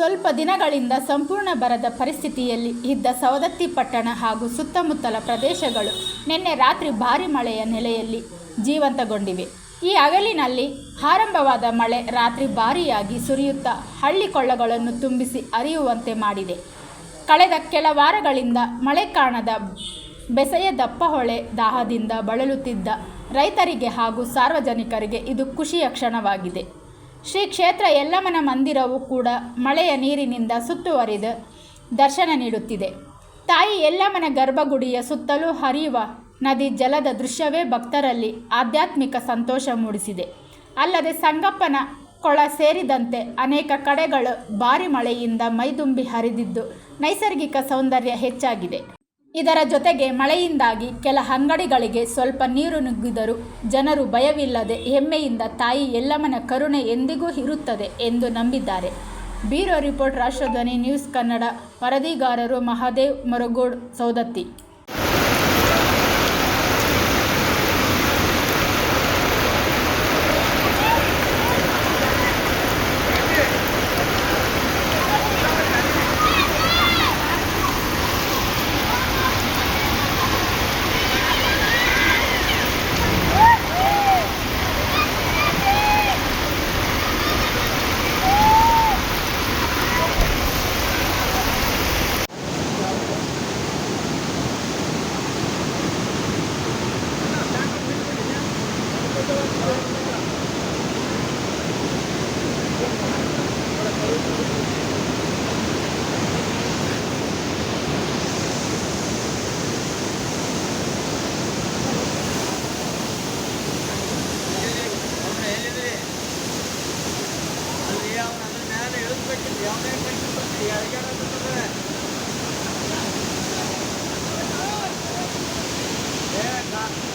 ಸ್ವಲ್ಪ ದಿನಗಳಿಂದ ಸಂಪೂರ್ಣ ಬರದ ಪರಿಸ್ಥಿತಿಯಲ್ಲಿ ಇದ್ದ ಸವದತ್ತಿ ಪಟ್ಟಣ ಹಾಗೂ ಸುತ್ತಮುತ್ತಲ ಪ್ರದೇಶಗಳು ನಿನ್ನೆ ರಾತ್ರಿ ಭಾರೀ ಮಳೆಯ ನೆಲೆಯಲ್ಲಿ ಜೀವಂತಗೊಂಡಿವೆ. ಈ ಹಗಲಿನಲ್ಲಿ ಆರಂಭವಾದ ಮಳೆ ರಾತ್ರಿ ಭಾರೀಯಾಗಿ ಸುರಿಯುತ್ತಾ ಹಳ್ಳಿ ಕೊಳ್ಳಗಳನ್ನು ತುಂಬಿಸಿ ಹರಿಯುವಂತೆ ಮಾಡಿದೆ. ಕಳೆದ ಕೆಲ ವಾರಗಳಿಂದ ಮಳೆ ಕಾಣದ ಬೆಸೆಯ ದಪ್ಪಹೊಳೆ ದಾಹದಿಂದ ಬಳಲುತ್ತಿದ್ದ ರೈತರಿಗೆ ಹಾಗೂ ಸಾರ್ವಜನಿಕರಿಗೆ ಇದು ಖುಷಿಯ ಕ್ಷಣವಾಗಿದೆ. ಶ್ರೀ ಕ್ಷೇತ್ರ ಯಲ್ಲಮ್ಮನ ಮಂದಿರವೂ ಕೂಡ ಮಳೆಯ ನೀರಿನಿಂದ ಸುತ್ತುವರಿದು ದರ್ಶನ ನೀಡುತ್ತಿದೆ. ತಾಯಿ ಯಲ್ಲಮ್ಮನ ಗರ್ಭಗುಡಿಯ ಸುತ್ತಲೂ ಹರಿಯುವ ನದಿ ಜಲದ ದೃಶ್ಯವೇ ಭಕ್ತರಲ್ಲಿ ಆಧ್ಯಾತ್ಮಿಕ ಸಂತೋಷ ಮೂಡಿಸಿದೆ. ಅಲ್ಲದೆ ಸಂಗಪ್ಪನ ಕೊಳ ಸೇರಿದಂತೆ ಅನೇಕ ಕಡೆಗಳು ಭಾರೀ ಮಳೆಯಿಂದ ಮೈದುಂಬಿ ಹರಿದಿದ್ದು ನೈಸರ್ಗಿಕ ಸೌಂದರ್ಯ ಹೆಚ್ಚಾಗಿದೆ. ಇದರ ಜೊತೆಗೆ ಮಳೆಯಿಂದಾಗಿ ಕೆಲ ಅಂಗಡಿಗಳಿಗೆ ಸ್ವಲ್ಪ ನೀರು ನುಗ್ಗಿದರೂ ಜನರು ಭಯವಿಲ್ಲದೆ ಹೆಮ್ಮೆಯಿಂದ ತಾಯಿ ಯಲ್ಲಮ್ಮನ ಕರುಣೆ ಎಂದಿಗೂ ಇರುತ್ತದೆ ಎಂದು ನಂಬಿದ್ದಾರೆ. Bureau report, ರಾಷ್ಟ್ರಧ್ವನಿ news Kannada. ವರದಿಗಾರರು Mahadev ಮರಗೋಡ್, Saundatti. Yeah.